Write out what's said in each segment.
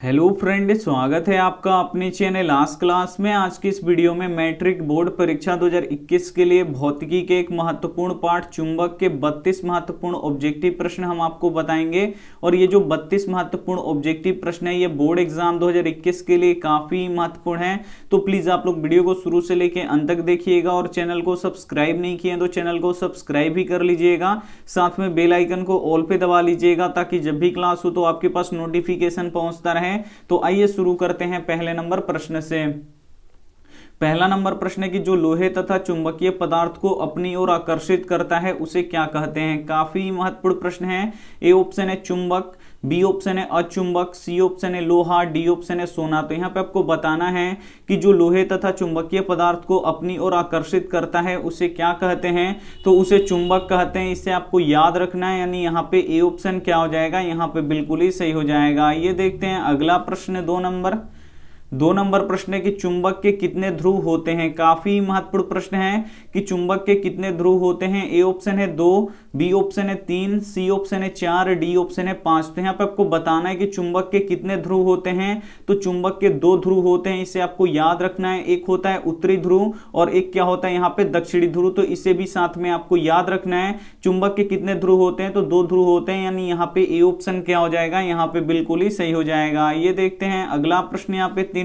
Hello friend, स्वागत है आपका अपने चैनल आज क्लास में। आज की इस वीडियो में मैट्रिक बोर्ड परीक्षा 2021 के लिए भौतिकी के एक महत्वपूर्ण पाठ चुंबक के 32 महत्वपूर्ण ऑब्जेक्टिव प्रश्न हम आपको बताएंगे। और ये जो 32 महत्वपूर्ण ऑब्जेक्टिव प्रश्न है ये बोर्ड एग्जाम 2021 के लिए काफी महत्वपूर्ण है। तो प्लीज आप लोग वीडियो को शुरू से लेकर अंत तक देखिएगा और चैनल को सब्सक्राइब नहीं किए तो चैनल को सब्सक्राइब भी कर लीजिएगा। साथ में बेल आइकन को ऑल पे दबा लीजिएगा ताकि जब भी क्लास हो तो आपके पास नोटिफिकेशन पहुंचता रहे। तो आइए शुरू करते हैं पहले नंबर प्रश्न से। पहला नंबर प्रश्न है कि जो लोहे तथा चुंबकीय पदार्थ को अपनी ओर आकर्षित करता है उसे क्या कहते हैं। काफी महत्वपूर्ण प्रश्न है। ए ऑप्शन है चुंबक, बी ऑप्शन है अचुंबक, सी ऑप्शन है लोहा, डी ऑप्शन है सोना। तो यहाँ पे आपको बताना है कि जो लोहे तथा चुंबकीय पदार्थ को अपनी ओर आकर्षित करता है उसे क्या कहते हैं। तो उसे चुंबक कहते हैं। इसे आपको याद रखना है, यानी यहाँ पे ए ऑप्शन क्या हो जाएगा, यहाँ पे बिल्कुल ही सही हो जाएगा। ये देखते हैं अगला प्रश्न, दो नंबर प्रश्न है कि चुंबक के कितने ध्रुव होते हैं। काफी महत्वपूर्ण प्रश्न है कि चुंबक के कितने ध्रुव होते हैं। ए ऑप्शन है 2, बी ऑप्शन है 3, सी ऑप्शन है 4, डी ऑप्शन है 5। तो यहाँ पे आपको बताना है कि चुंबक के कितने ध्रुव होते हैं। तो चुंबक के 2 ध्रुव होते हैं, इसे आपको याद रखना है। एक होता है उत्तरी ध्रुव और एक क्या होता है यहाँ पे दक्षिणी ध्रुव। तो इसे भी साथ में आपको याद रखना है। चुंबक के कितने ध्रुव होते हैं, तो 2 ध्रुव होते हैं, यानी यहाँ पे ए ऑप्शन क्या हो जाएगा, यहाँ पे बिल्कुल ही सही हो जाएगा। ये देखते हैं अगला प्रश्न यहाँ पे 3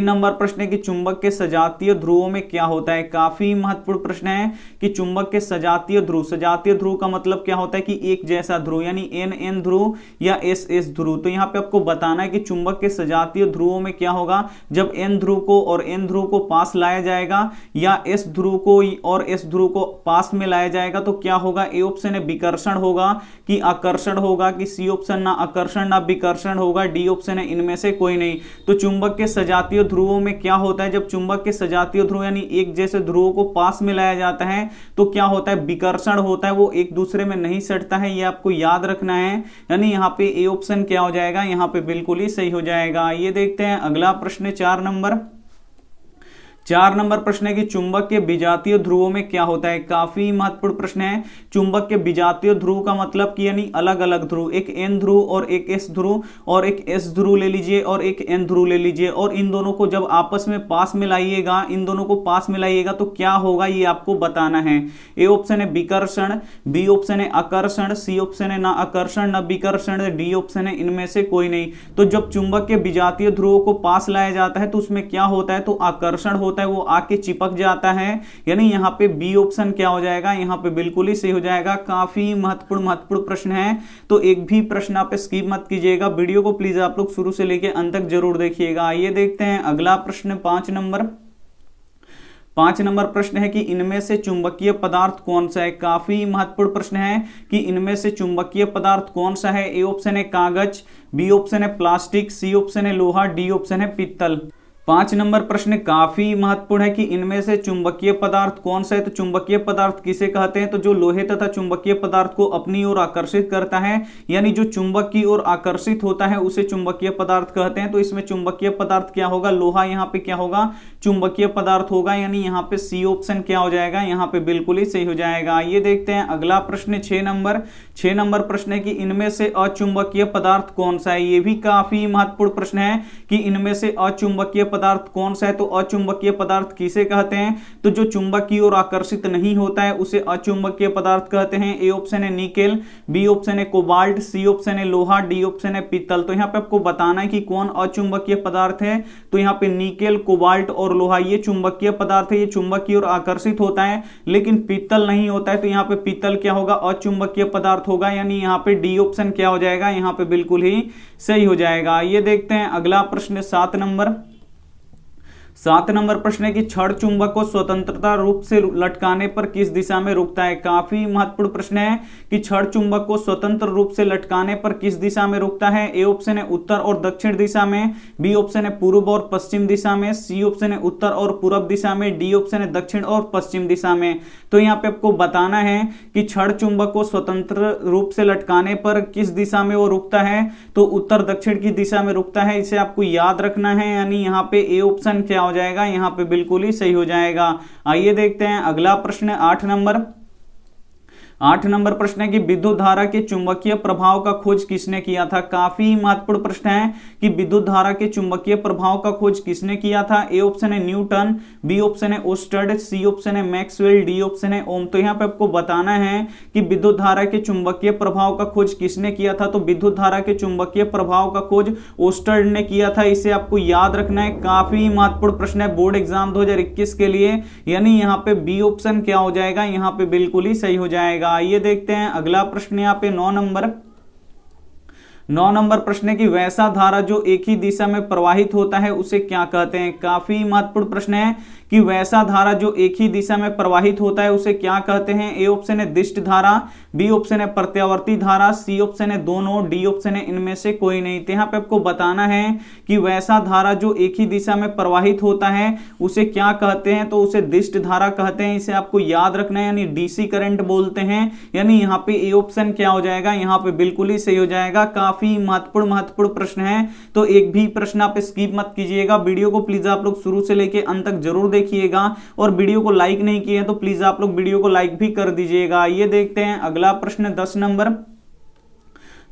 नंबर प्रश्न है कि चुंबक के सजातीय ध्रुवों में क्या होता है। काफी महत्वपूर्ण प्रश्न है कि चुंबक के सजातीय ध्रुव का मतलब क्या होता है कि एक जैसा ध्रुव, यानी एन ध्रुव या एस ध्रुव। तो यहाँ पे आपको बताना है कि चुंबक के सजातीय ध्रुवों में क्या होगा। जब एन ध्रुव को और एन ध्रुव को पास लाया जाएगा या एस ध्रुव को और एस ध्रुव को पास में लाया जाएगा तो क्या होगा। ए ऑप्शन है विकर्षण होगा कि आकर्षण होगा, कि सी ऑप्शन ना आकर्षण ना विकर्षण होगा, डी ऑप्शन है इनमें से कोई नहीं। तो चुंबक के सजातीय ध्रुवों में क्या होता है, जब चुंबक के सजातीय ध्रुव यानी एक जैसे ध्रुवों को पास में लाया जाता है तो क्या होता है, विकर्षण होता है, वो एक दूसरे में नहीं सटता है। ये आपको याद रखना है, यानी यहाँ पे ए ऑप्शन क्या हो जाएगा, यहाँ पे बिल्कुल ही सही हो जाएगा। ये देखते हैं अगला प्रश्न 4 नंबर प्रश्न है कि चुंबक के विजातीय ध्रुवों में क्या होता है। काफी महत्वपूर्ण प्रश्न है। चुंबक के विजातीय ध्रुव का मतलब कि यानी अलग अलग ध्रुव, एक एन ध्रुव और एक एस ध्रुव और एक एस ध्रुव ले लीजिए और एक एन ध्रुव ले लीजिए, और इन दोनों को जब आपस में पास में लाइएगा, इन दोनों को पास में लाइएगा तो क्या होगा ये आपको बताना है। ए ऑप्शन है विकर्षण, बी ऑप्शन है आकर्षण, सी ऑप्शन है ना आकर्षण ना विकर्षण, डी ऑप्शन है इनमें से कोई नहीं। तो जब चुंबक के विजातीय ध्रुवों को पास लाया जाता है तो उसमें क्या होता है, तो आकर्षण होता है, वो आके चिपक जाता है, यानी यहाँ पे बी ऑप्शन क्या हो जाएगा, यहाँ पे बिल्कुल ही सही हो जाएगा। काफी महत्वपूर्ण प्रश्न है, तो एक भी प्रश्न आप स्किप मत कीजिएगा। वीडियो को प्लीज आप लोग शुरू से लेकर अंत तक जरूर देखिएगा। ये देखते हैं अगला प्रश्न 5 नंबर प्रश्न है कि इनमें से चुंबकीय पदार्थ कौन सा है। काफी महत्वपूर्ण प्रश्न है कि इनमें से चुंबकीय पदार्थ कौन सा है। ए ऑप्शन है कागज, बी ऑप्शन है प्लास्टिक, सी ऑप्शन है लोहा, डी ऑप्शन है पीतल। 5 नंबर प्रश्न काफी महत्वपूर्ण है कि इनमें से चुंबकीय पदार्थ कौन सा है। तो चुंबकीय पदार्थ किसे कहते हैं, तो जो लोहे तथा चुंबकीय पदार्थ को अपनी ओर आकर्षित करता है, यानी जो चुंबक की ओर आकर्षित होता है उसे चुंबकीय पदार्थ कहते हैं। तो इसमें चुंबकीय पदार्थ क्या होगा, लोहा यहाँ पे क्या होगा, चुंबकीय पदार्थ होगा, यानी यहाँ पे सी ऑप्शन क्या हो जाएगा, यहाँ पे बिल्कुल ही सही हो जाएगा। ये देखते हैं अगला प्रश्न 6 नंबर प्रश्न है कि इनमें से अचुंबकीय पदार्थ कौन सा है। ये भी काफी महत्वपूर्ण प्रश्न है कि इनमें से अचुंबकीय पदार्थ कौन सा है। तो अचुंबकीय पदार्थ किसे कहते हैं, तो जो चुंबक की ओर आकर्षित नहीं होता है उसे अचुंबकीय पदार्थ कहते हैं। ए ऑप्शन है निकेल, बी ऑप्शन है कोबाल्ट, सी ऑप्शन है लोहा, डी ऑप्शन है पीतल। तो यहाँ पे आपको बताना है कि कौन अचुंबकीय पदार्थ है। तो यहाँ पे निकेल, कोबाल्ट और लोहा ये चुंबकीय पदार्थ है, ये चुंबक की ओर आकर्षित होता है, लेकिन पीतल नहीं होता है। तो यहाँ पे पीतल क्या होगा, अचुंबकीय पदार्थ होगा, यानी यहाँ पे डी ऑप्शन क्या हो जाएगा, यहाँ पे बिल्कुल ही सही हो जाएगा। ये देखते हैं अगला प्रश्न 7 नंबर प्रश्न है कि छड़ चुंबक को स्वतंत्रता रूप से लटकाने पर किस दिशा में रुकता है। काफी महत्वपूर्ण प्रश्न है कि छड़ चुंबक को स्वतंत्र रूप से लटकाने पर किस दिशा में रुकता है। ए ऑप्शन है उत्तर और दक्षिण दिशा में, बी ऑप्शन है पूर्व और पश्चिम दिशा में, सी ऑप्शन है उत्तर और पूर्व दिशा में, डी ऑप्शन है दक्षिण और पश्चिम दिशा में। तो यहाँ पे आपको बताना है कि छड़ चुंबक को स्वतंत्र रूप से लटकाने पर किस दिशा में वो रुकता है। तो उत्तर दक्षिण की दिशा में रुकता है, इसे आपको याद रखना है, यानी यहाँ पे ए ऑप्शन क्या हो जाएगा, यहाँ पे बिल्कुल ही सही हो जाएगा। आइए देखते हैं अगला प्रश्न 8 8 नंबर प्रश्न है कि विद्युत धारा के चुंबकीय प्रभाव का खोज किसने किया था। काफी महत्वपूर्ण प्रश्न है कि विद्युत धारा के चुंबकीय प्रभाव का खोज किसने किया था। ए ऑप्शन है न्यूटन, बी ऑप्शन है ओस्टर्ड, सी ऑप्शन है मैक्सवेल, डी ऑप्शन है ओम। तो यहाँ पे आपको बताना है कि विद्युत धारा के चुंबकीय प्रभाव का खोज किसने किया था। तो विद्युत धारा के चुंबकीय प्रभाव का खोज ओस्टर्ड ने किया था, इसे आपको याद रखना है। काफी महत्वपूर्ण प्रश्न है बोर्ड एग्जाम 2021 के लिए, यानी यहाँ पे बी ऑप्शन क्या हो जाएगा, यहाँ पे बिल्कुल ही सही हो जाएगा। आइए देखते हैं अगला प्रश्न यहाँ पे 9 नंबर प्रश्न है कि वैसा धारा जो एक ही दिशा में प्रवाहित होता है उसे क्या कहते हैं। काफी महत्वपूर्ण प्रश्न है कि वैसा धारा जो एक ही दिशा में प्रवाहित होता है उसे क्या कहते हैं। ए ऑप्शन है दिष्ट धारा, बी ऑप्शन है प्रत्यावर्ती धारा, सी ऑप्शन है दोनों, डी ऑप्शन है इनमें से कोई नहीं। तो यहाँ पे आपको बताना है कि वैसा धारा जो एक ही दिशा में प्रवाहित होता है उसे क्या कहते हैं। तो उसे दिष्ट धारा कहते हैं, इसे आपको याद रखना है, यानी डीसी करंट बोलते हैं। यानी यहाँ पे ए ऑप्शन क्या हो जाएगा, यहाँ पे बिल्कुल ही सही हो जाएगा। काफी महत्वपूर्ण प्रश्न है, तो एक भी प्रश्न आप स्किप मत कीजिएगा। वीडियो को प्लीज आप लोग शुरू से लेके अंत तक जरूर देखिएगा, और वीडियो को लाइक नहीं किए हैं तो प्लीज आप लोग वीडियो को लाइक भी कर दीजिएगा। ये देखते हैं अगला प्रश्न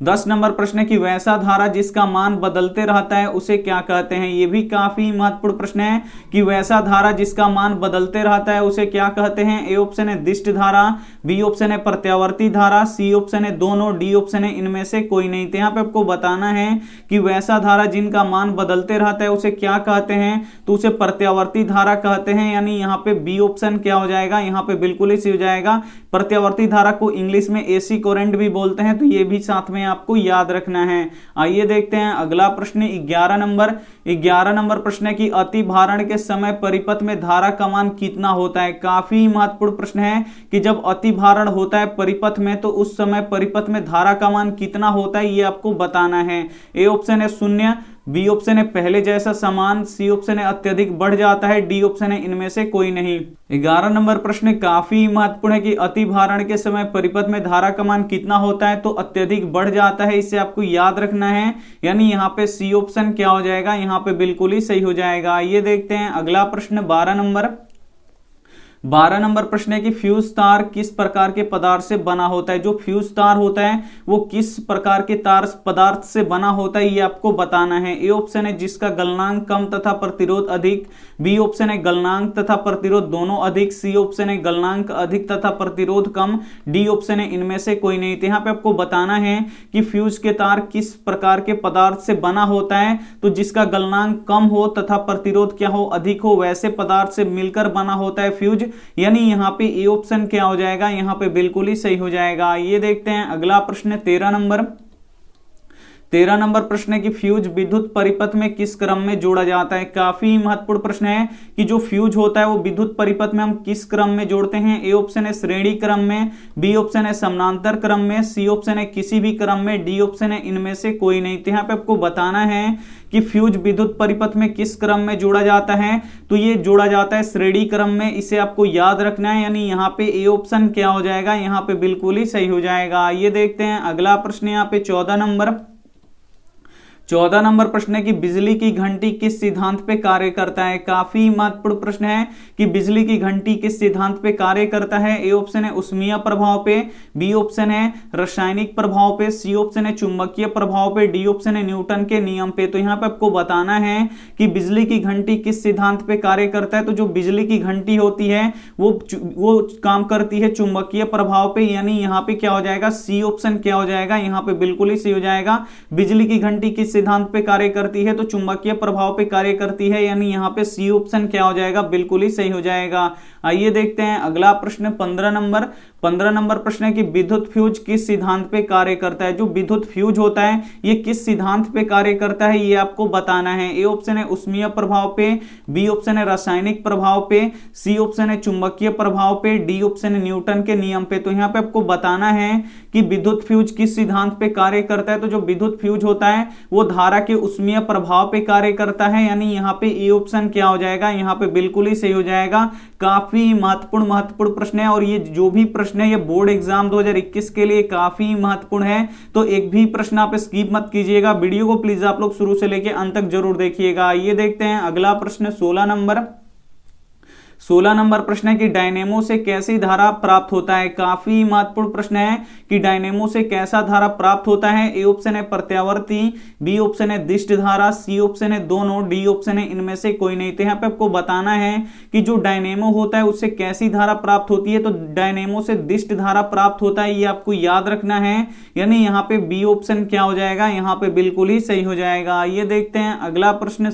10 नंबर प्रश्न है कि वैसा धारा जिसका मान बदलते रहता है उसे क्या कहते हैं। यह भी काफी महत्वपूर्ण प्रश्न है कि वैसा धारा जिसका मान बदलते रहता है उसे क्या कहते हैं। ए ऑप्शन है दिष्ट धारा, बी ऑप्शन है प्रत्यावर्ती धारा, सी ऑप्शन है दोनों, डी ऑप्शन है इनमें से कोई नहीं। तो यहाँ पे आपको बताना है कि वैसा धारा जिनका मान बदलते रहता है उसे क्या कहते हैं। तो उसे प्रत्यावर्ती धारा कहते हैं, यानी यहाँ पे बी ऑप्शन क्या हो जाएगा, यहाँ पे बिल्कुल ही सही हो जाएगा। प्रत्यावर्ती धारा को इंग्लिश में एसी करंट भी बोलते हैं, तो ये भी साथ में आपको याद रखना है। आइए देखते हैं अगला प्रश्न 11 नंबर प्रश्न है कि अति भारण के समय परिपथ में धारा का मान कितना होता है। काफी महत्वपूर्ण प्रश्न है कि जब अति भारण होता है परिपथ में तो उस समय परिपथ में धारा का मान कितना होता है, ये आपको बताना है। ए ऑप्शन है 0, बी ऑप्शन है पहले जैसा समान, सी ऑप्शन है अत्यधिक बढ़ जाता है, डी ऑप्शन है इनमें से कोई नहीं। 11 नंबर प्रश्न काफी महत्वपूर्ण है कि अति भारण के समय परिपथ में धारा का मान कितना होता है। तो अत्यधिक बढ़ जाता है, इसे आपको याद रखना है, यानी यहाँ पे सी ऑप्शन क्या हो जाएगा, यहाँ पे बिल्कुल ही सही हो जाएगा। ये देखते हैं अगला प्रश्न 12 नंबर प्रश्न है कि फ्यूज तार किस प्रकार के पदार्थ से बना होता है। जो फ्यूज तार होता है वो किस प्रकार के तार पदार्थ से बना होता है, ये आपको बताना है। ए ऑप्शन है जिसका गलनांक कम तथा प्रतिरोध अधिक, बी ऑप्शन है गलनांक तथा प्रतिरोध दोनों अधिक, सी ऑप्शन है गलनांक अधिक तथा प्रतिरोध कम, डी ऑप्शन है इनमें से कोई नहीं। तो यहाँ पे आपको बताना है कि फ्यूज के तार किस प्रकार के पदार्थ से बना होता है। तो जिसका गलनांक कम हो तथा प्रतिरोध क्या हो, अधिक हो, वैसे पदार्थ से मिलकर बना होता है फ्यूज, यानी यहाँ पे ए ऑप्शन क्या हो जाएगा, यहाँ पे बिल्कुल ही सही हो जाएगा। ये देखते हैं अगला प्रश्न 13 नंबर प्रश्न है कि फ्यूज विद्युत परिपथ में किस क्रम में जोड़ा जाता है। काफी महत्वपूर्ण प्रश्न है कि जो फ्यूज होता है वो विद्युत परिपथ में हम किस क्रम में जोड़ते हैं। ए ऑप्शन है श्रेणी क्रम में, बी ऑप्शन है समानांतर क्रम में, सी ऑप्शन है किसी भी क्रम में, डी ऑप्शन है इनमें से कोई नहीं। तो यहाँ पे आपको बताना है कि फ्यूज विद्युत परिपथ में किस क्रम में जोड़ा जाता है। तो ये जोड़ा जाता है श्रेणी क्रम में, इसे आपको याद रखना है, यानी यहाँ पे ए ऑप्शन क्या हो जाएगा, यहाँ पे बिल्कुल ही सही हो जाएगा। ये देखते हैं अगला प्रश्न यहाँ पे 14 नंबर प्रश्न है कि बिजली की घंटी किस सिद्धांत पे कार्य करता है। काफी महत्वपूर्ण प्रश्न है कि बिजली की घंटी किस सिद्धांत पे कार्य करता है। ए ऑप्शन है उष्मीय प्रभाव पे, बी ऑप्शन है रासायनिक प्रभाव पे, सी ऑप्शन है चुंबकीय प्रभाव पे, डी ऑप्शन है न्यूटन के नियम पे। तो यहाँ पे आपको बताना है कि बिजली की घंटी किस सिद्धांत पे कार्य करता है। तो जो बिजली की घंटी होती है वो काम करती है चुंबकीय प्रभाव पे, यानी यहाँ पे क्या हो जाएगा, सी ऑप्शन क्या हो जाएगा, यहाँ पे बिल्कुल ही सही हो जाएगा। बिजली की घंटी किस सिद्धांत पे कार्य करती है, तो चुंबकीय प्रभाव पे कार्य करती है, यानी यहाँ पे सी ऑप्शन क्या हो जाएगा, बिल्कुल ही सही हो जाएगा। आइए देखते हैं अगला प्रश्न 15 नंबर प्रश्न है कि विद्युत फ्यूज किस सिद्धांत पे कार्य करता है। जो विद्युत फ्यूज होता है ये किस सिद्धांत पे कार्य करता है, ये आपको बताना है। ए ऑप्शन है उष्मीय प्रभाव पे, बी ऑप्शन है रासायनिक प्रभाव पे, सी ऑप्शन है चुंबकीय प्रभाव पे, डी ऑप्शन है न्यूटन के नियम पे। तो यहाँ पे आपको बताना है कि विद्युत फ्यूज किस सिद्धांत पे कार्य करता है। तो जो विद्युत फ्यूज होता है वो धारा के उष्मीय प्रभाव पे कार्य करता है, यानी यहाँ पे ए ऑप्शन क्या हो जाएगा, यहाँ पे बिल्कुल ही सही हो जाएगा। काफी महत्वपूर्ण प्रश्न है, और ये जो भी प्रश्न है ये बोर्ड एग्जाम 2021 के लिए काफी महत्वपूर्ण है, तो एक भी प्रश्न आप स्किप मत कीजिएगा। वीडियो को प्लीज आप लोग शुरू से लेकर अंत तक जरूर देखिएगा। ये देखते हैं अगला प्रश्न 16 16 नंबर प्रश्न है कि डायनेमो से कैसी धारा प्राप्त होता है। काफी महत्वपूर्ण प्रश्न है कि डायनेमो से कैसा धारा प्राप्त होता है। ए ऑप्शन है प्रत्यावर्ती, बी ऑप्शन है दिष्ट धारा, सी ऑप्शन है दोनों, डी ऑप्शन है इनमें से कोई नहीं। तो यहाँ पे आपको बताना है कि जो डायनेमो होता है उससे कैसी धारा प्राप्त होती है। तो डायनेमो से दिष्ट धारा प्राप्त होता है, ये आपको याद रखना है। यानी यहाँ पे बी ऑप्शन क्या हो जाएगा, यहाँ पे बिल्कुल ही सही हो जाएगा। ये देखते हैं अगला प्रश्न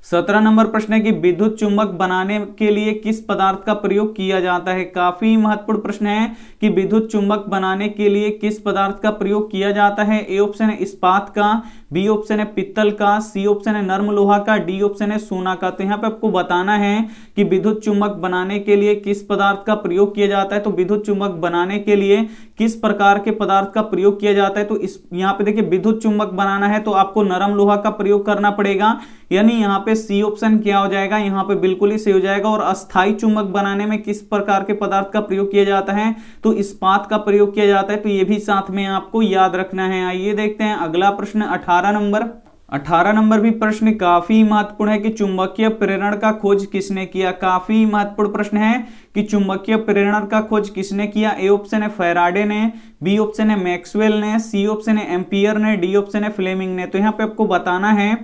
17 नंबर प्रश्न है कि विद्युत चुंबक बनाने के लिए किस पदार्थ का प्रयोग किया जाता है। काफी महत्वपूर्ण प्रश्न है कि विद्युत चुंबक बनाने के लिए किस पदार्थ का प्रयोग किया जाता है। ए ऑप्शन है इस्पात का, बी ऑप्शन है पित्तल का, सी ऑप्शन है नर्म लोहा का, डी ऑप्शन है सोना का। तो यहाँ पे आपको बताना है कि विद्युत चुंबक बनाने के लिए किस पदार्थ का प्रयोग किया जाता है। तो विद्युत चुंबक बनाने के लिए किस प्रकार के पदार्थ का प्रयोग किया जाता है। तो इस यहाँ पे देखिए विद्युत चुंबक बनाना है तो आपको नरम लोहा का प्रयोग करना पड़ेगा। यानी यहाँ पे सी ऑप्शन क्या हो जाएगा, यहाँ पे बिल्कुल ही सही हो जाएगा। और अस्थायी चुंबक बनाने में किस प्रकार के पदार्थ का प्रयोग किया जाता है, तो इस्पात का प्रयोग किया जाता है। तो ये भी साथ में आपको याद रखना है। आइए देखते हैं अगला प्रश्न 18 नंबर भी प्रश्न काफी महत्वपूर्ण है कि चुंबकीय प्रेरण का खोज किसने किया। काफी महत्वपूर्ण प्रश्न है कि चुंबकीय प्रेरण का खोज किसने किया। ए ऑप्शन है फैराडे ने, बी ऑप्शन है मैक्सवेल ने, सी ऑप्शन है एम्पियर ने, डी ऑप्शन है फ्लेमिंग ने। तो यहाँ पे आपको बताना है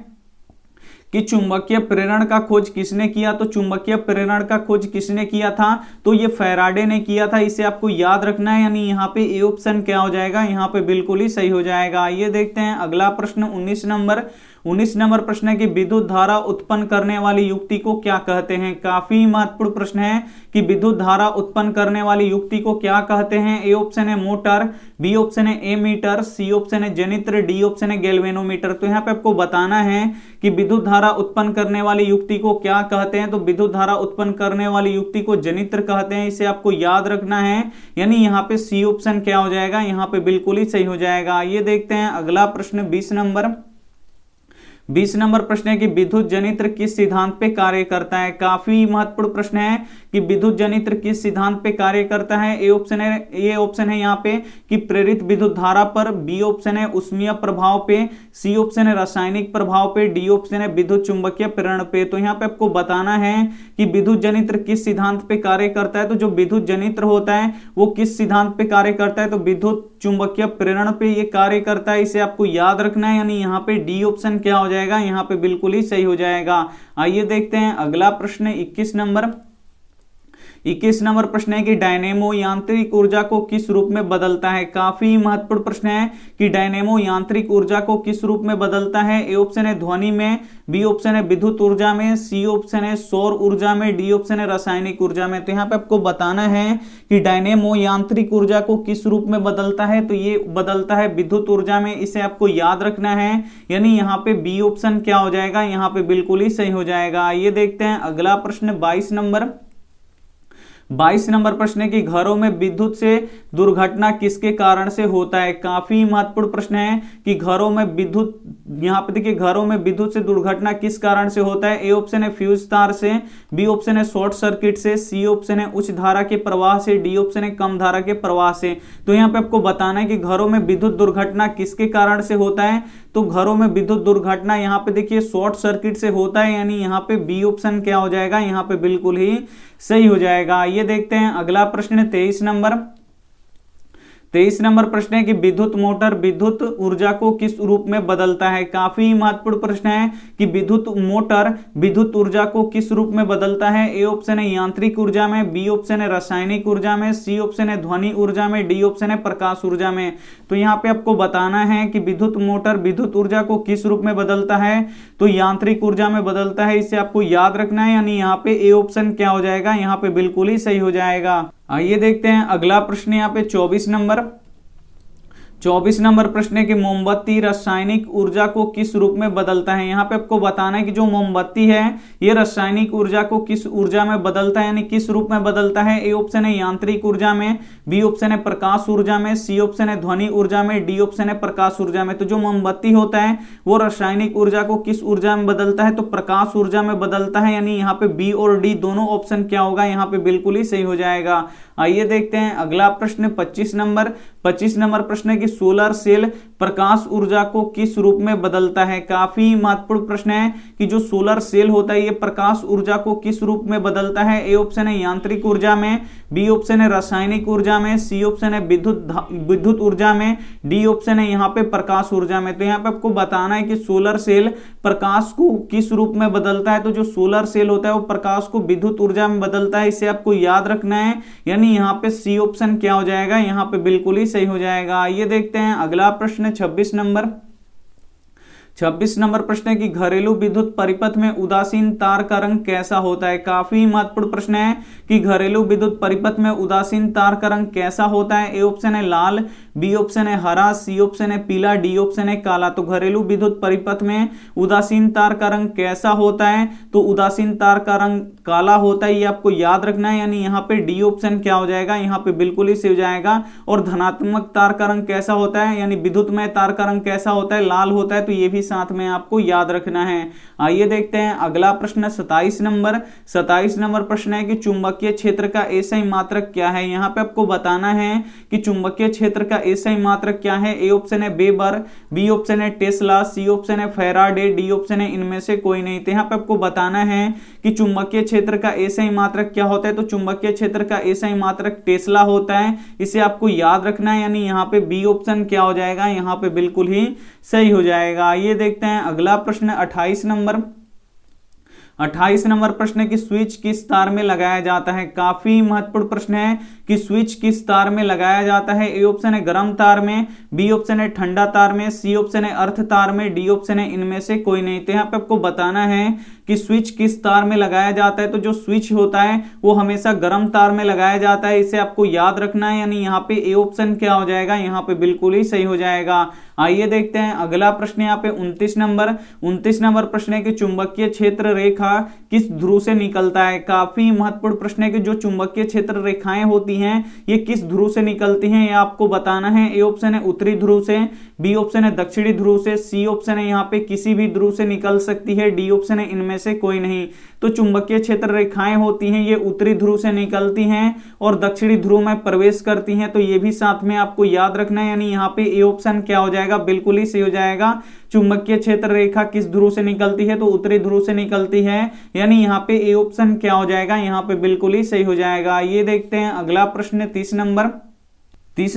कि चुंबकीय प्रेरण का खोज किसने किया। तो चुंबकीय प्रेरण का खोज किसने किया था, तो ये फैराडे ने किया था। इसे आपको याद रखना है। यानी यहाँ पे ए ऑप्शन क्या हो जाएगा, यहाँ पे बिल्कुल ही सही हो जाएगा। ये देखते हैं अगला प्रश्न 19 नंबर प्रश्न है कि विद्युत धारा उत्पन्न करने वाली युक्ति को क्या कहते हैं। काफी महत्वपूर्ण प्रश्न है कि विद्युत धारा उत्पन्न करने वाली युक्ति को क्या कहते हैं। ए ऑप्शन है मोटर, बी ऑप्शन है एमीटर, सी ऑप्शन है जनित्र, डी ऑप्शन है गैल्वेनोमीटर। तो यहाँ पे आपको बताना है कि विद्युत धारा उत्पन्न करने वाली युक्ति को क्या कहते हैं। तो विद्युत धारा उत्पन्न करने वाली युक्ति को जनित्र कहते हैं। इसे आपको याद रखना है। यानी यहाँ पे सी ऑप्शन क्या हो जाएगा, यहाँ पे बिल्कुल ही सही हो जाएगा। ये देखते हैं अगला प्रश्न 20 नंबर प्रश्न है कि विद्युत जनित्र किस सिद्धांत पे कार्य करता है। काफी महत्वपूर्ण प्रश्न है कि विद्युत जनित्र किस सिद्धांत पे कार्य करता है। ए ऑप्शन है यहाँ पे कि प्रेरित विद्युत धारा पर, बी ऑप्शन है उष्मीय प्रभाव पे, सी ऑप्शन है रासायनिक प्रभाव पे, डी ऑप्शन है विद्युत चुंबकीय प्रेरण पे। तो यहाँ पे आपको बताना है कि विद्युत जनित्र किस सिद्धांत पे कार्य करता है। तो जो विद्युत जनित्र होता है वो किस सिद्धांत पे कार्य करता है, तो विद्युत चुंबकीय प्रेरण पे ये कार्य करता है। इसे आपको याद रखना है। यानी यहाँ पे डी ऑप्शन क्या हो जाएगा, यहाँ पे बिल्कुल ही सही हो जाएगा। आइए देखते हैं अगला प्रश्न 21 नंबर प्रश्न है कि डायनेमो यांत्रिक ऊर्जा को किस रूप में बदलता है। काफी महत्वपूर्ण प्रश्न है कि डायनेमो यांत्रिक ऊर्जा को किस रूप में बदलता है। ए ऑप्शन है ध्वनि में, बी ऑप्शन है विद्युत ऊर्जा में, सी ऑप्शन है सौर ऊर्जा में, डी ऑप्शन है रासायनिक ऊर्जा में। तो यहाँ पे आपको बताना है कि डायनेमो यांत्रिक ऊर्जा को किस रूप में बदलता है। तो ये बदलता है विद्युत ऊर्जा में। इसे आपको याद रखना है। यानी यहाँ पे बी ऑप्शन क्या हो जाएगा, यहाँ पे बिल्कुल ही सही हो जाएगा। ये देखते हैं अगला प्रश्न 22 नंबर प्रश्न है कि घरों में विद्युत से दुर्घटना किसके कारण से होता है। काफी महत्वपूर्ण प्रश्न है कि घरों में विद्युत, यहाँ पे देखिए घरों में विद्युत से दुर्घटना किस कारण से होता है। ए ऑप्शन है फ्यूज तार से, बी ऑप्शन है शॉर्ट सर्किट से, सी ऑप्शन है उच्च धारा के प्रवाह से, डी ऑप्शन है कम धारा के प्रवाह से। तो यहाँ पे आपको बताना है कि घरों में विद्युत दुर्घटना किसके कारण से होता है। तो घरों में विद्युत दुर्घटना यहाँ पे देखिए शॉर्ट सर्किट से होता है। यानी यहाँ पे बी ऑप्शन क्या हो जाएगा, यहाँ पे बिल्कुल ही सही हो जाएगा। ये देखते हैं अगला प्रश्न 23 नंबर प्रश्न है कि विद्युत मोटर विद्युत ऊर्जा को किस रूप में बदलता है। काफी महत्वपूर्ण प्रश्न है कि विद्युत मोटर विद्युत ऊर्जा को किस रूप में बदलता है। ए ऑप्शन है यांत्रिक ऊर्जा में, बी ऑप्शन है रासायनिक ऊर्जा में, सी ऑप्शन है ध्वनि ऊर्जा में, डी ऑप्शन है प्रकाश ऊर्जा में। तो यहाँ पे आपको बताना है कि विद्युत मोटर विद्युत ऊर्जा को किस रूप में बदलता है। तो यांत्रिक ऊर्जा में बदलता है। इसे आपको याद रखना है। यानी यहाँ पे ए ऑप्शन क्या हो जाएगा, यहाँ पे बिल्कुल ही सही हो जाएगा। आइए देखते हैं अगला प्रश्न यहाँ पे 24 नंबर प्रश्न है कि मोमबत्ती रासायनिक ऊर्जा को किस रूप में बदलता है। यहाँ पे आपको बताना है कि जो मोमबत्ती है ये रासायनिक ऊर्जा को किस ऊर्जा में बदलता है, यानी किस रूप में बदलता है। ए ऑप्शन है यांत्रिक ऊर्जा में, बी ऑप्शन है प्रकाश ऊर्जा में, सी ऑप्शन है ध्वनि ऊर्जा में, डी ऑप्शन है प्रकाश ऊर्जा में। तो जो मोमबत्ती होता है वो रासायनिक ऊर्जा को किस ऊर्जा में बदलता है, तो प्रकाश ऊर्जा में बदलता है। यानी यहाँ पे बी और डी दोनों ऑप्शन क्या होगा, यहाँ पे बिल्कुल ही सही हो जाएगा। आइए देखते हैं अगला प्रश्न 25 नंबर प्रश्न है कि सोलर सेल प्रकाश ऊर्जा को किस रूप में बदलता है। काफी महत्वपूर्ण प्रश्न है कि जो सोलर सेल होता है ये प्रकाश ऊर्जा को किस रूप में बदलता है। ए ऑप्शन है यांत्रिक ऊर्जा में, बी ऑप्शन है रासायनिक ऊर्जा में, सी ऑप्शन है विद्युत ऊर्जा में, डी ऑप्शन है यहाँ पे प्रकाश ऊर्जा में। तो यहाँ पे आपको बताना है कि सोलर सेल प्रकाश को किस रूप में बदलता है। तो जो सोलर सेल होता है वो प्रकाश को विद्युत ऊर्जा में बदलता है, इसे आपको याद रखना है। यानी यहाँ पे सी ऑप्शन क्या हो जाएगा, यहाँ पे बिल्कुल ही सही हो जाएगा। ये देखते हैं अगला प्रश्न 26 नंबर प्रश्न है कि घरेलू विद्युत परिपथ में उदासीन तार का रंग कैसा होता है। काफी महत्वपूर्ण प्रश्न है कि घरेलू विद्युत परिपथ में उदासीन तार का रंग कैसा होता है। ए ऑप्शन है लाल, बी ऑप्शन है हरा, सी ऑप्शन है पीला, डी ऑप्शन है काला। तो घरेलू विद्युत परिपथ में उदासीन तार का रंग कैसा होता है, तो उदासीन तार का रंग काला होता है, ये आपको याद रखना है। यानी यहाँ पे डी ऑप्शन क्या हो जाएगा, यहाँ पे बिल्कुल ही सही हो जाएगा। और धनात्मक तार का रंग कैसा होता है, यानी विद्युतमय तार का रंग कैसा होता है, लाल होता है। तो ये भी साथ में आपको याद रखना है। आइए देखते हैं अगला प्रश्न 27 नंबर प्रश्न है कि चुंबकीय क्षेत्र का एसआई मात्रक क्या है। यहाँ पे आपको बताना है कि चुंबकीय क्षेत्र का एसआई मात्रक क्या है। ए ऑप्शन है वेबर, बी ऑप्शन है टेस्ला, सी ऑप्शन है फैराडे, डी ऑप्शन है इनमें से कोई नहीं। तो यहाँ पे आपको बताना है कि चुंबकीय क्षेत्र का एसआई मात्रक क्या होता है। तो चुंबकीय क्षेत्र का एसआई मात्रक टेस्ला होता है, इसे आपको याद रखना है। यानी यहाँ पे बी ऑप्शन क्या हो जाएगा, यहाँ पे बिल्कुल ही सही हो जाएगा। ये देखते हैं अगला प्रश्न 28 नंबर प्रश्न है कि स्विच किस तार में लगाया जाता है। काफी महत्वपूर्ण प्रश्न है कि स्विच किस तार में लगाया जाता है। ए ऑप्शन है गर्म तार में, बी ऑप्शन है ठंडा तार में, सी ऑप्शन है अर्ध तार में, डी ऑप्शन है इनमें से कोई नहीं। तो यहाँ पे आपको बताना है कि स्विच किस तार में लगाया जाता है। तो जो स्विच होता है वो हमेशा गर्म तार में लगाया जाता है, इसे आपको याद रखना है। यानी यहाँ पे ए ऑप्शन क्या हो जाएगा, यहाँ पे बिल्कुल ही सही हो जाएगा। आइए देखते हैं अगला प्रश्न यहाँ पे 29 नंबर प्रश्न है कि चुंबकीय क्षेत्र रेखा किस ध्रुव से निकलता है। काफी महत्वपूर्ण प्रश्न है कि जो चुंबकीय क्षेत्र रेखाएं होती हैं ये किस ध्रुव से निकलती हैं, ये आपको बताना है। ए ऑप्शन है उत्तरी ध्रुव से, बी ऑप्शन है दक्षिणी ध्रुव से, सी ऑप्शन है यहाँ पे किसी भी ध्रुव से निकल सकती है, डी ऑप्शन है इनमें से कोई नहीं। तो चुंबकीय क्षेत्र रेखाएं होती हैं ये उत्तरी ध्रुव से निकलती हैं और दक्षिणी ध्रुव में प्रवेश करती हैं। तो ये भी साथ में आपको याद रखना है। यानी यहाँ पे ए ऑप्शन क्या हो जाएगा, बिल्कुल ही सही हो जाएगा। चुंबकीय क्षेत्र रेखा किस ध्रुव से निकलती है, तो उत्तरी ध्रुव से निकलती है। यानी यहाँ पे ए ऑप्शन क्या हो जाएगा, यहाँ पे बिल्कुल ही सही हो जाएगा। ये देखते हैं अगला प्रश्न 30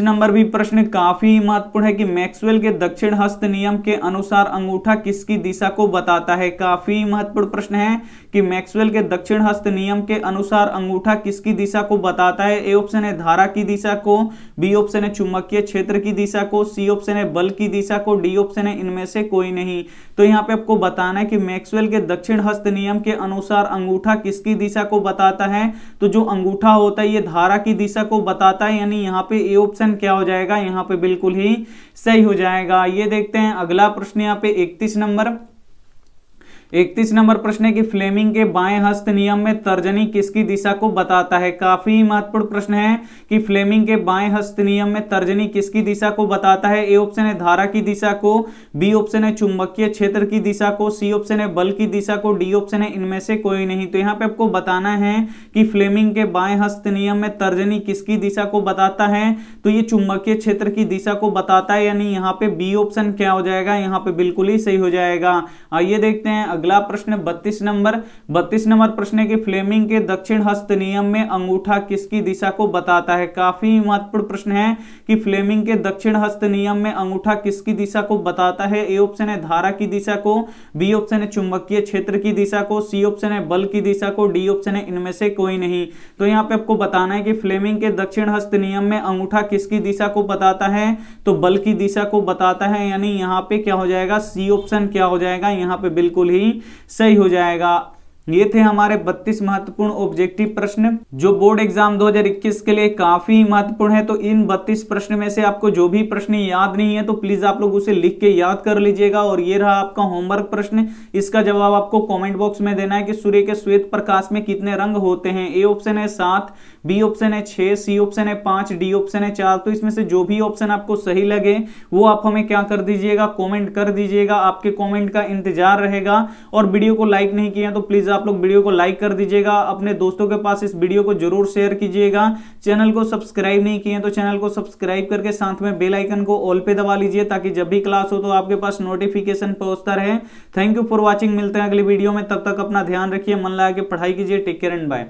नंबर भी प्रश्न काफी महत्वपूर्ण है कि मैक्सवेल के दक्षिण हस्त नियम के अनुसार अंगूठा किसकी दिशा को बताता है। काफी महत्वपूर्ण प्रश्न है कि मैक्सवेल के दक्षिण हस्त नियम के अनुसार अंगूठा किसकी दिशा को बताता है। ए ऑप्शन है धारा की दिशा को, बी ऑप्शन है चुंबकीय क्षेत्र की दिशा को, सी ऑप्शन है बल की दिशा को, डी ऑप्शन है इनमें से कोई नहीं। तो यहाँ पे आपको बताना है कि मैक्सवेल के दक्षिण हस्त नियम के अनुसार अंगूठा किसकी दिशा को बताता है। तो जो अंगूठा होता है ये धारा की दिशा को बताता है। यानी यहाँ पे ए ऑप्शन क्या हो जाएगा, यहाँ पे बिल्कुल ही सही हो जाएगा। ये देखते हैं अगला प्रश्न यहाँ पे 31 नंबर प्रश्न है कि फ्लेमिंग के बाएं हस्त नियम में तर्जनी किसकी दिशा को बताता है। काफी महत्वपूर्ण प्रश्न है कि फ्लेमिंग के बाएं हस्त नियम में तर्जनी किसकी दिशा को बताता है। ए ऑप्शन है धारा की दिशा को, बी ऑप्शन है चुंबकीय क्षेत्र की दिशा को, सी ऑप्शन है बल की दिशा को, डी ऑप्शन है इनमें से कोई नहीं। तो यहाँ पे आपको बताना है कि फ्लेमिंग के बाएं हस्त नियम में तर्जनी किसकी दिशा को बताता है। तो ये चुंबकीय क्षेत्र की दिशा को बताता है। यानी यहाँ पे बी ऑप्शन क्या हो जाएगा, यहाँ पे बिल्कुल ही सही हो जाएगा। आइए देखते हैं अगला प्रश्न 32 नंबर प्रश्न है कि फ्लेमिंग के दक्षिण हस्त नियम में अंगूठा किसकी दिशा को बताता है। काफी महत्वपूर्ण प्रश्न है कि फ्लेमिंग के दक्षिण हस्त नियम में अंगूठा किसकी दिशा को बताता है। ए ऑप्शन है धारा की दिशा को, बी ऑप्शन है चुंबकीय क्षेत्र की दिशा को, सी ऑप्शन है बल की दिशा को, डी ऑप्शन है इनमें से कोई नहीं। तो यहाँ पे आपको बताना है कि फ्लेमिंग के दक्षिण हस्त नियम में अंगूठा किसकी दिशा को बताता है, तो बल की दिशा को बताता है। यानी यहाँ पे क्या हो जाएगा, सी ऑप्शन क्या हो जाएगा, यहाँ पे बिल्कुल ही सही हो जाएगा। ये थे हमारे 32 महत्वपूर्ण ऑब्जेक्टिव प्रश्न जो बोर्ड एग्जाम 2021 के लिए काफी महत्वपूर्ण है। तो इन 32 प्रश्न में से आपको जो भी प्रश्न याद नहीं है तो प्लीज आप लोग उसे लिख के याद कर लीजिएगा। और ये रहा आपका होमवर्क प्रश्न, इसका जवाब आपको कमेंट बॉक्स में देना है कि सूर्य के श्वेत प्रकाश में कितने रंग होते हैं। ए ऑप्शन है 7, बी ऑप्शन है 6, सी ऑप्शन है 5, डी ऑप्शन है 4। तो इसमें से जो भी ऑप्शन आपको सही लगे वो आप हमें क्या कर दीजिएगा, कॉमेंट कर दीजिएगा। आपके कॉमेंट का इंतजार रहेगा। और वीडियो को लाइक नहीं किया तो प्लीज आप लोग वीडियो को लाइक कर दीजिएगा, अपने दोस्तों के पास इस वीडियो को जरूर शेयर कीजिएगा। चैनल को सब्सक्राइब नहीं किए तो चैनल को सब्सक्राइब करके साथ में बेल आइकन को ऑल पे दबा लीजिए, ताकि जब भी क्लास हो तो आपके पास नोटिफिकेशन पहुंचता रहे। थैंक यू फॉर वॉचिंग, मिलते हैं अगली वीडियो में, तब तक अपना ध्यान रखिए, मन लगा के पढ़ाई कीजिए। Take care and bye.